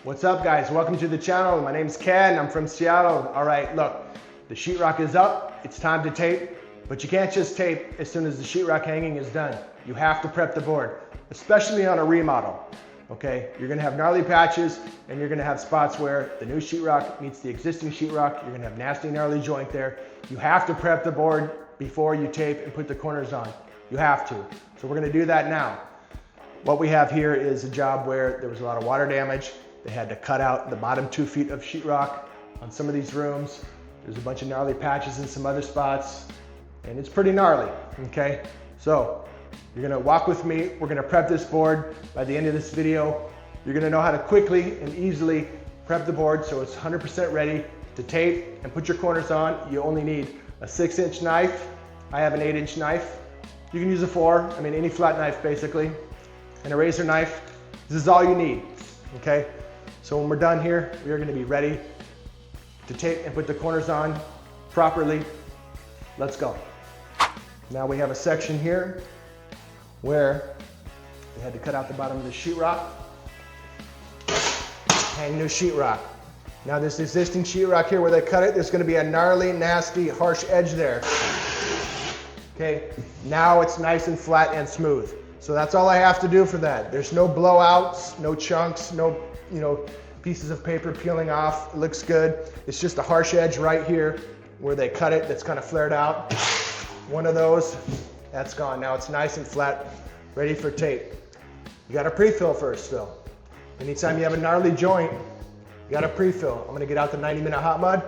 What's up, guys? Welcome to the channel. My name's Ken. I'm from Seattle. All right, look, the sheetrock is up. It's time to tape, but you can't just tape as soon as the sheetrock hanging is done. You have to prep the board, especially on a remodel. Okay, you're gonna have gnarly patches and you're gonna have spots where the new sheetrock meets the existing sheetrock. You're gonna have nasty, gnarly joint there. You have to prep the board before you tape and put the corners on. You have to. So we're gonna do that now. What we have here is a job where there was a lot of water damage. They had to cut out the bottom 2 feet of sheetrock on some of these rooms. There's a bunch of gnarly patches in some other spots, and it's pretty gnarly, okay? So you're gonna walk with me. We're gonna prep this board. By the end of this video, you're gonna know how to quickly and easily prep the board so it's 100% ready to tape and put your corners on. You only need a 6-inch knife. I have an 8-inch knife. You can use a 4, I mean any flat knife basically, and a razor knife. This is all you need, okay? So when we're done here, we are going to be ready to tape and put the corners on properly. Let's go. Now we have a section here where we had to cut out the bottom of the sheetrock, hang new sheetrock. Now this existing sheetrock here where they cut it, there's going to be a gnarly, nasty, harsh edge there. Okay, now it's nice and flat and smooth. So that's all I have to do for that. There's no blowouts, no chunks, no pieces of paper peeling off. It looks good. It's just a harsh edge right here where they cut it that's kind of flared out. One of those, that's gone. Now it's nice and flat, ready for tape. You got to pre-fill first though. Anytime you have a gnarly joint, you got to pre-fill. I'm gonna get out the 90-minute hot mud.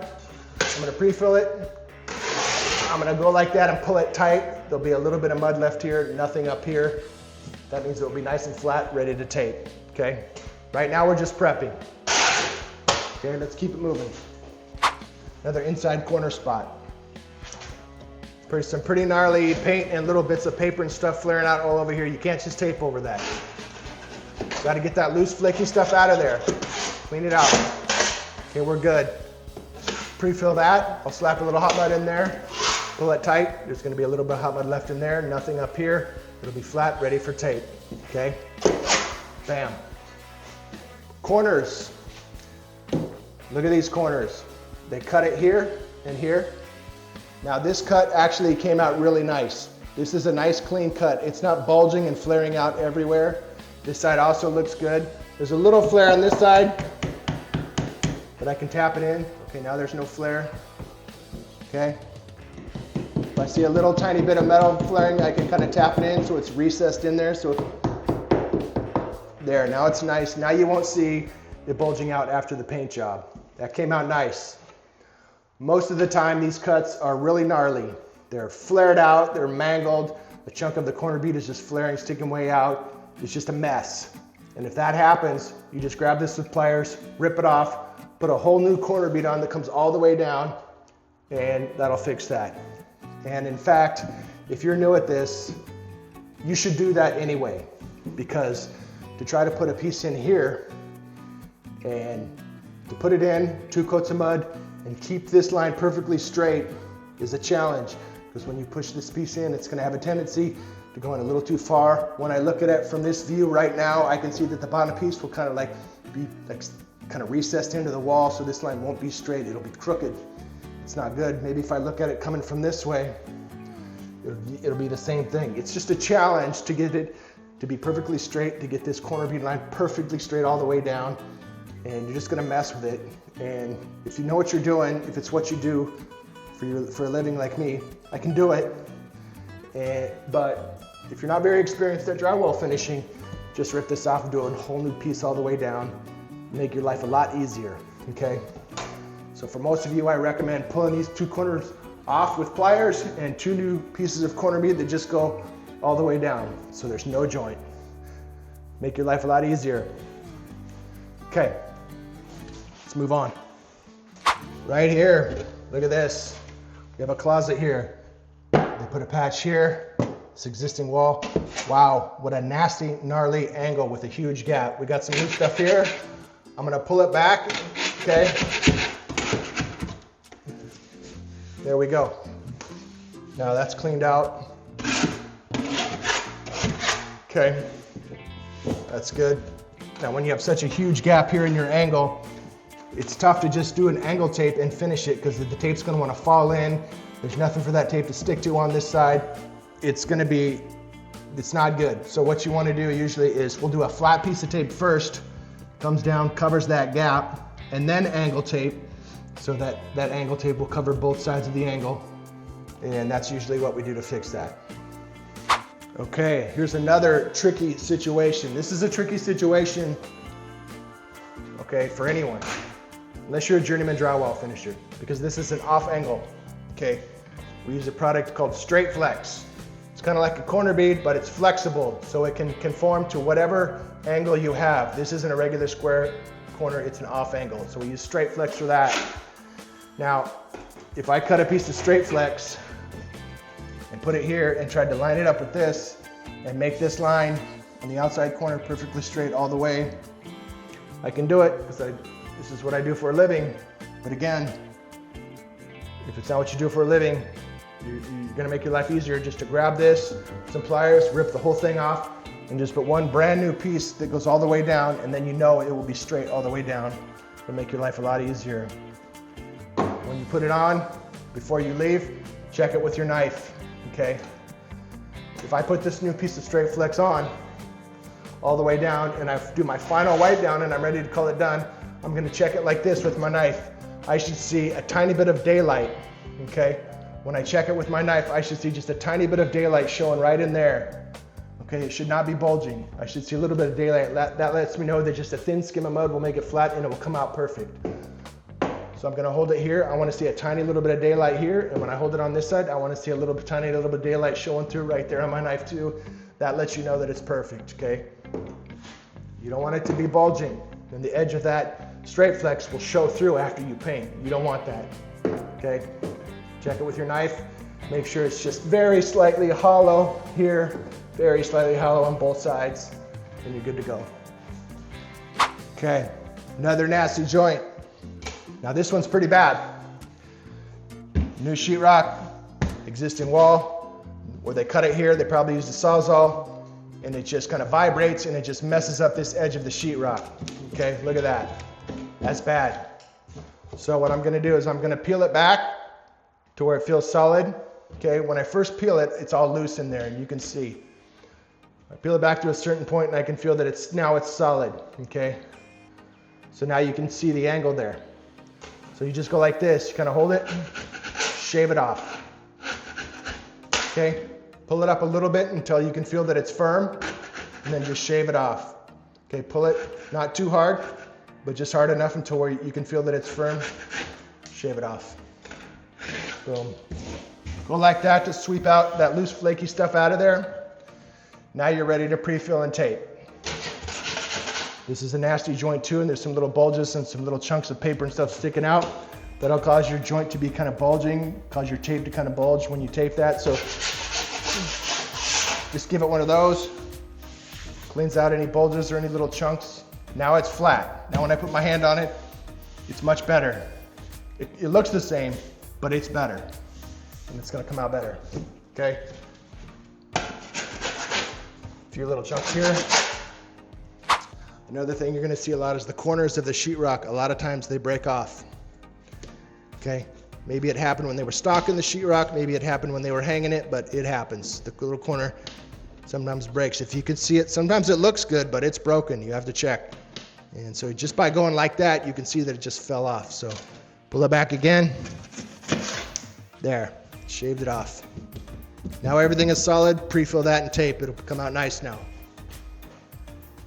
I'm gonna pre-fill it. I'm gonna go like that and pull it tight. There'll be a little bit of mud left here, nothing up here. That means it'll be nice and flat, ready to tape, okay? Right now we're just prepping. Okay, let's keep it moving. Another inside corner spot. Some pretty gnarly paint and little bits of paper and stuff flaring out all over here. You can't just tape over that. Got to get that loose flaky stuff out of there. Clean it out. Okay, we're good. Pre-fill that. I'll slap a little hot mud in there. Pull it tight. There's going to be a little bit of hot mud left in there. Nothing up here. It'll be flat, ready for tape. Okay? Bam. Corners. Look at these corners. They cut it here and here. Now this cut actually came out really nice. This is a nice clean cut. It's not bulging and flaring out everywhere. This side also looks good. There's a little flare on this side, but I can tap it in. Okay, now there's no flare. Okay. If I see a little tiny bit of metal flaring, I can kind of tap it in so it's recessed in there. So there, now it's nice. Now you won't see it bulging out after the paint job. That came out nice. Most of the time these cuts are really gnarly. They're flared out, they're mangled. A chunk of the corner bead is just flaring, sticking way out. It's just a mess. And if that happens, you just grab this with pliers, rip it off, put a whole new corner bead on that comes all the way down, and that'll fix that. And in fact, if you're new at this, you should do that anyway, because to try to put a piece in here and to put it in, 2 coats of mud, and keep this line perfectly straight is a challenge, because when you push this piece in, it's gonna have a tendency to go in a little too far. When I look at it from this view right now, I can see that the bottom piece will kind of be kind of recessed into the wall, so this line won't be straight, it'll be crooked. It's not good. Maybe if I look at it coming from this way, it'll be the same thing. It's just a challenge to get it to be perfectly straight, to get this corner bead line perfectly straight all the way down, and you're just gonna mess with it. And if you know what you're doing, if it's what you do for a living like me, I can do it. But if you're not very experienced at drywall finishing, just rip this off and do a whole new piece all the way down. Make your life a lot easier, okay? So for most of you, I recommend pulling these 2 corners off with pliers and 2 new pieces of corner bead that just go all the way down, so there's no joint. Make your life a lot easier. Okay, let's move on. Right here, look at this. We have a closet here. They put a patch here, this existing wall. Wow, what a nasty, gnarly angle with a huge gap. We got some new stuff here. I'm gonna pull it back, okay? There we go. Now that's cleaned out. Okay, that's good. Now when you have such a huge gap here in your angle, it's tough to just do an angle tape and finish it because the tape's gonna wanna fall in. There's nothing for that tape to stick to on this side. It's not good. So what you wanna do usually is we'll do a flat piece of tape first, comes down, covers that gap, and then angle tape, so that angle tape will cover both sides of the angle. And that's usually what we do to fix that. Okay, here's another tricky situation. This is a tricky situation, okay, for anyone, unless you're a journeyman drywall finisher, because this is an off angle, okay? We use a product called Straight Flex. It's kind of like a corner bead, but it's flexible, so it can conform to whatever angle you have. This isn't a regular square corner, it's an off angle, so we use Straight Flex for that. Now, if I cut a piece of Straight Flex and put it here and tried to line it up with this and make this line on the outside corner perfectly straight all the way, I can do it because this is what I do for a living. But again, if it's not what you do for a living, you're gonna make your life easier just to grab this, some pliers, rip the whole thing off, and just put one brand new piece that goes all the way down, and then you know it will be straight all the way down. It'll make your life a lot easier. When you put it on, before you leave, check it with your knife, okay? If I put this new piece of Straight Flex on all the way down and I do my final wipe down and I'm ready to call it done, I'm gonna check it like this with my knife. I should see a tiny bit of daylight, okay? When I check it with my knife, I should see just a tiny bit of daylight showing right in there. Okay, it should not be bulging. I should see a little bit of daylight. That lets me know that just a thin skim of mud will make it flat and it will come out perfect. So I'm gonna hold it here. I wanna see a tiny little bit of daylight here. And when I hold it on this side, I wanna see a tiny little bit of daylight showing through right there on my knife too. That lets you know that it's perfect, okay? You don't want it to be bulging. Then the edge of that Straight Flex will show through after you paint. You don't want that, okay? Check it with your knife. Make sure it's just very slightly hollow here, very slightly hollow on both sides, and you're good to go. Okay, another nasty joint. Now this one's pretty bad. New sheetrock, existing wall, where they cut it here, they probably used a Sawzall, and it just kind of vibrates and it just messes up this edge of the sheetrock. Okay, look at that. That's bad. So what I'm gonna do is I'm gonna peel it back to where it feels solid. Okay, when I first peel it, it's all loose in there and you can see. I peel it back to a certain point and I can feel that now it's solid, okay? So now you can see the angle there. So you just go like this, you kind of hold it, shave it off. Okay, pull it up a little bit until you can feel that it's firm, and then just shave it off. Okay, pull it, not too hard, but just hard enough until where you can feel that it's firm, shave it off. Boom. Go like that to sweep out that loose flaky stuff out of there. Now you're ready to pre-fill and tape. This is a nasty joint too, and there's some little bulges and some little chunks of paper and stuff sticking out. That'll cause your joint to be kind of bulging, cause your tape to kind of bulge when you tape that. So just give it one of those. Cleans out any bulges or any little chunks. Now it's flat. Now when I put my hand on it, it's much better. It looks the same, but it's better. And it's gonna come out better, okay? A few little chunks here. Another thing you're gonna see a lot is the corners of the sheetrock. A lot of times they break off, okay? Maybe it happened when they were stocking the sheetrock, maybe it happened when they were hanging it, but it happens. The little corner sometimes breaks. If you can see it, sometimes it looks good, but it's broken. You have to check. And so just by going like that, you can see that it just fell off. So pull it back again. There, shaved it off. Now everything is solid, pre-fill that and tape. It'll come out nice now.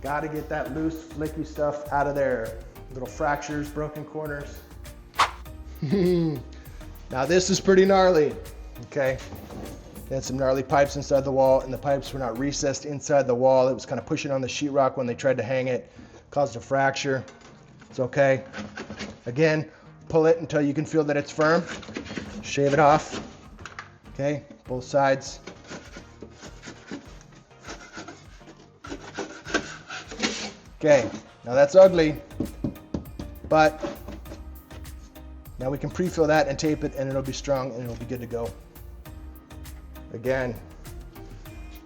Got to get that loose, flaky stuff out of there. Little fractures, broken corners. Now this is pretty gnarly, okay? They had some gnarly pipes inside the wall, and the pipes were not recessed inside the wall. It was kind of pushing on the sheetrock when they tried to hang it. Caused a fracture. It's okay. Again, pull it until you can feel that it's firm. Shave it off, okay? Both sides. Okay, now that's ugly, but now we can pre-fill that and tape it, and it'll be strong and it'll be good to go. Again,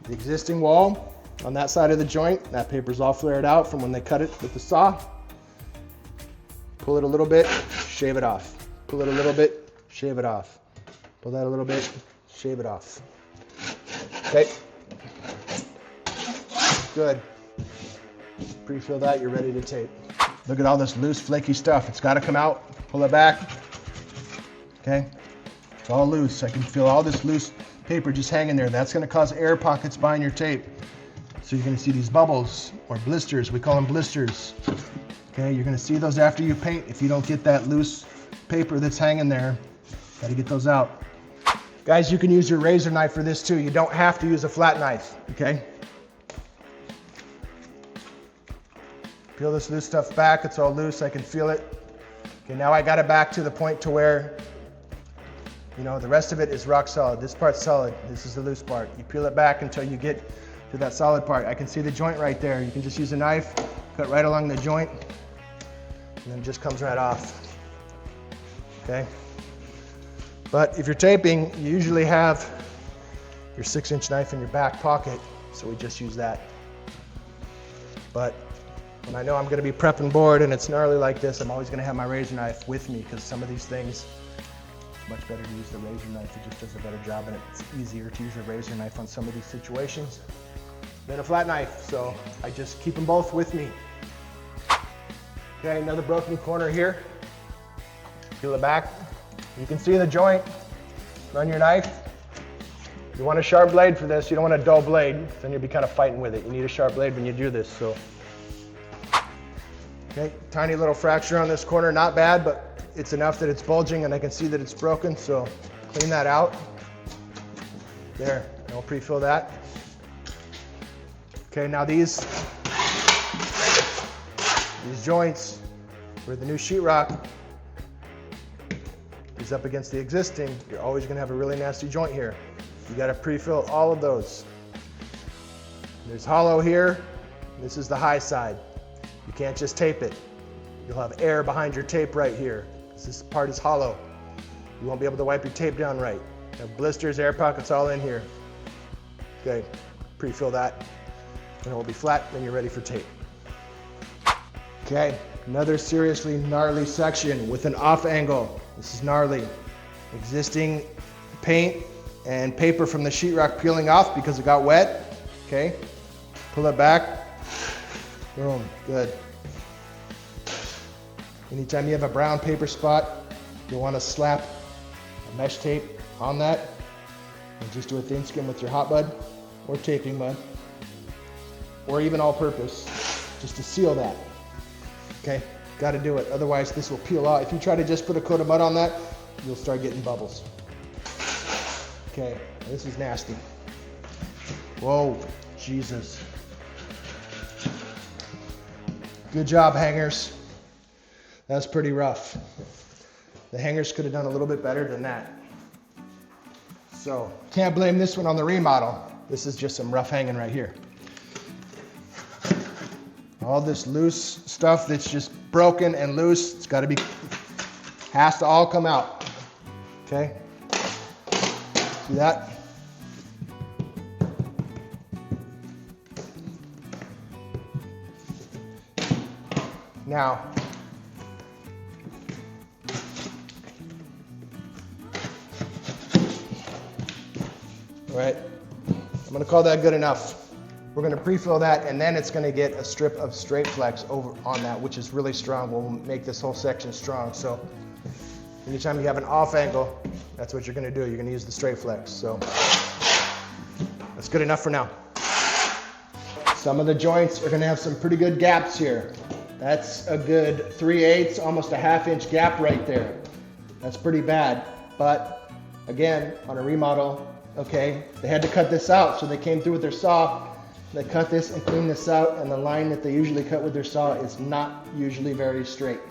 the existing wall on that side of the joint, that paper's all flared out from when they cut it with the saw. Pull it a little bit, shave it off. Pull it a little bit, shave it off. Pull that a little bit, shave it off. Okay. Good. Pre-fill that, you're ready to tape. Look at all this loose, flaky stuff. It's gotta come out. Pull it back. Okay. It's all loose. I can feel all this loose paper just hanging there. That's gonna cause air pockets behind your tape. So you're gonna see these bubbles or blisters. We call them blisters. Okay, you're gonna see those after you paint. If you don't get that loose paper that's hanging there, gotta get those out. Guys, you can use your razor knife for this too. You don't have to use a flat knife, okay? Peel this loose stuff back. It's all loose, I can feel it. Okay, now I got it back to the point to where, you know, the rest of it is rock solid. This part's solid, this is the loose part. You peel it back until you get to that solid part. I can see the joint right there. You can just use a knife, cut right along the joint, and then it just comes right off, okay? But if you're taping, you usually have your 6-inch knife in your back pocket, so we just use that. But when I know I'm gonna be prepping board and it's gnarly like this, I'm always gonna have my razor knife with me, because some of these things, it's much better to use the razor knife. It just does a better job, and it's easier to use a razor knife on some of these situations than a flat knife. So I just keep them both with me. Okay, another broken corner here. Peel it back. You can see the joint. Run your knife. You want a sharp blade for this. You don't want a dull blade, then you'll be kind of fighting with it. You need a sharp blade when you do this. So, okay, tiny little fracture on this corner. Not bad, but it's enough that it's bulging and I can see that it's broken. So clean that out. There, I'll pre-fill that. Okay, now these joints where the new sheetrock is up against the existing, you're always gonna have a really nasty joint here. You gotta pre-fill all of those. There's hollow here. This is the high side. You can't just tape it. You'll have air behind your tape right here. This part is hollow. You won't be able to wipe your tape down right. You have blisters, air pockets all in here. Okay, pre-fill that. And it will be flat, then you're ready for tape. Okay, another seriously gnarly section with an off angle. This is gnarly. Existing paint and paper from the sheetrock peeling off because it got wet. Okay, pull it back. Boom, good. Anytime you have a brown paper spot, you'll want to slap a mesh tape on that and just do a thin skim with your hot mud or taping mud, or even all purpose, just to seal that. Okay, got to do it, otherwise this will peel out. If you try to just put a coat of mud on that, you'll start getting bubbles. Okay, this is nasty. Whoa, Jesus. Good job, hangers. That's pretty rough. The hangers could have done a little bit better than that. So, can't blame this one on the remodel. This is just some rough hanging right here. All this loose stuff that's just broken and loose, it's gotta be, has to all come out. Okay? See that? Now, all right, I'm gonna call that good enough. We're gonna pre-fill that, and then it's gonna get a strip of straight flex over on that, which is really strong. We'll make this whole section strong. So anytime you have an off angle, that's what you're gonna do. You're gonna use the straight flex. So that's good enough for now. Some of the joints are gonna have some pretty good gaps here. That's a good 3/8, almost a 1/2 inch gap right there. That's pretty bad. But again, on a remodel, okay, they had to cut this out. So they came through with their saw, they cut this and cleaned this out, and the line that they usually cut with their saw is not usually very straight.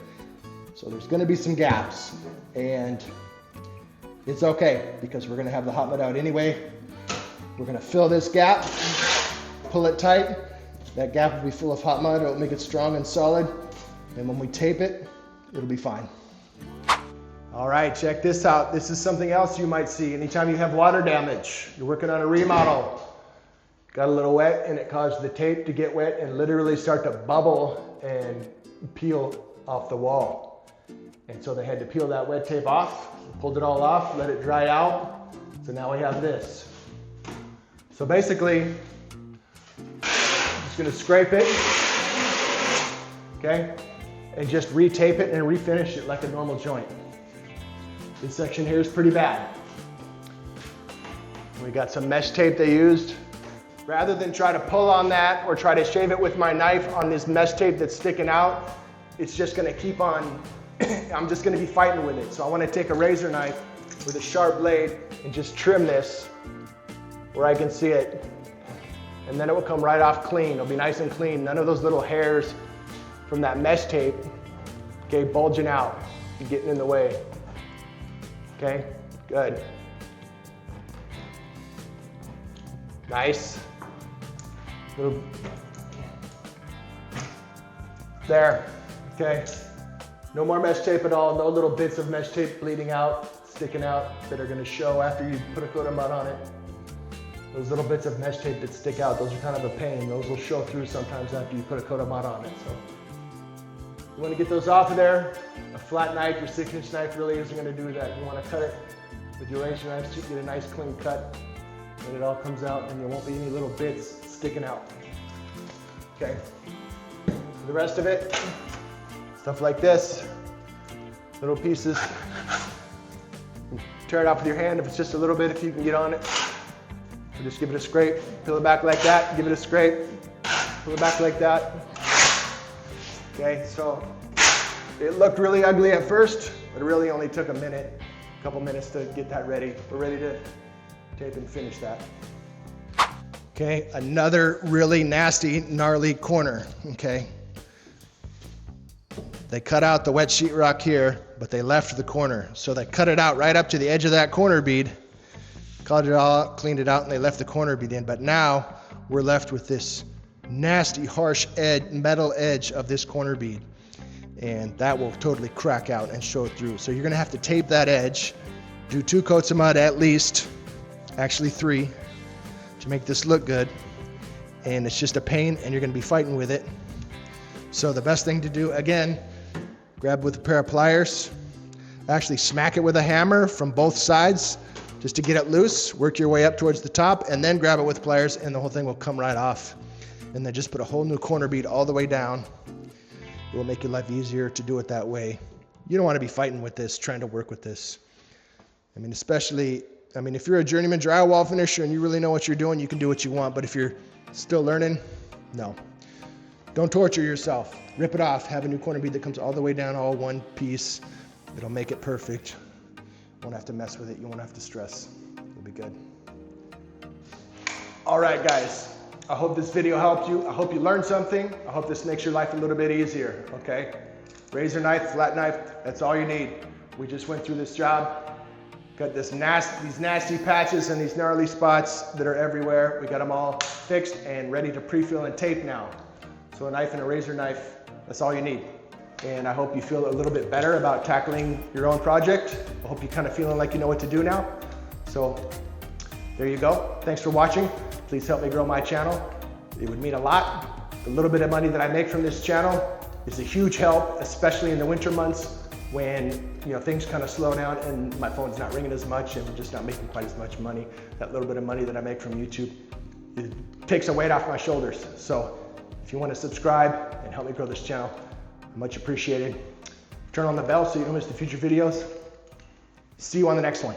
So there's gonna be some gaps, and it's okay because we're gonna have the hot mud out anyway. We're gonna fill this gap, pull it tight. That gap will be full of hot mud. It'll make it strong and solid. And when we tape it, it'll be fine. All right, check this out. This is something else you might see anytime you have water damage. You're working on a remodel. Got a little wet and it caused the tape to get wet and literally start to bubble and peel off the wall. And so they had to peel that wet tape off, pulled it all off, let it dry out. So now we have this. So basically, I'm just gonna scrape it, okay? And just retape it and refinish it like a normal joint. This section here is pretty bad. We got some mesh tape they used. Rather than try to pull on that or try to shave it with my knife on this mesh tape that's sticking out, it's just gonna keep on, I'm just gonna be fighting with it. So I wanna take a razor knife with a sharp blade and just trim this where I can see it. And then it will come right off clean. It'll be nice and clean. None of those little hairs from that mesh tape, okay, bulging out and getting in the way. Okay, good. Nice. There, okay. No more mesh tape at all. No little bits of mesh tape bleeding out, sticking out that are gonna show after you put a coat of mud on it. Those little bits of mesh tape that stick out, those are kind of a pain. Those will show through sometimes after you put a coat of mud on it. So you wanna get those off of there. A flat knife, your 6-inch knife really isn't gonna do that. You wanna cut it with your razor knife so you get a nice clean cut and it all comes out and there won't be any little bits sticking out. Okay, for the rest of it, stuff like this, little pieces. Tear it off with your hand if it's just a little bit, if you can get on it. So just give it a scrape, peel it back like that, give it a scrape, pull it back like that. Okay, so it looked really ugly at first, but it really only took a couple minutes to get that ready. We're ready to tape and finish that. Okay, another really nasty, gnarly corner, okay? They cut out the wet sheetrock here, but they left the corner. So they cut it out right up to the edge of that corner bead, cut it all out, cleaned it out, and they left the corner bead in. But now we're left with this nasty, harsh metal edge of this corner bead. And that will totally crack out and show through. So you're gonna have to tape that edge, do 2 coats of mud at least, actually 3, to make this look good. And it's just a pain and you're gonna be fighting with it. So the best thing to do, again, grab with a pair of pliers, actually smack it with a hammer from both sides just to get it loose, work your way up towards the top, and then grab it with pliers and the whole thing will come right off. And then just put a whole new corner bead all the way down. It will make your life easier to do it that way. You don't want to be fighting with this, trying to work with this. I mean, especially, if you're a journeyman drywall finisher and you really know what you're doing, you can do what you want. But if you're still learning, no. Don't torture yourself. Rip it off. Have a new corner bead that comes all the way down, all one piece. It'll make it perfect. You won't have to mess with it. You won't have to stress. It'll be good. All right, guys. I hope this video helped you. I hope you learned something. I hope this makes your life a little bit easier, okay? Razor knife, flat knife, that's all you need. We just went through this job. Got these nasty patches and these gnarly spots that are everywhere. We got them all fixed and ready to pre-fill and tape now. So a knife and a razor knife, that's all you need. And I hope you feel a little bit better about tackling your own project. I hope you're kind of feeling like you know what to do now. So there you go. Thanks for watching. Please help me grow my channel. It would mean a lot. The little bit of money that I make from this channel is a huge help, especially in the winter months when things kind of slow down and my phone's not ringing as much and I'm just not making quite as much money. That little bit of money that I make from YouTube, it takes a weight off my shoulders. So if you want to subscribe and help me grow this channel, much appreciated. Turn on the bell so you don't miss the future videos. See you on the next one.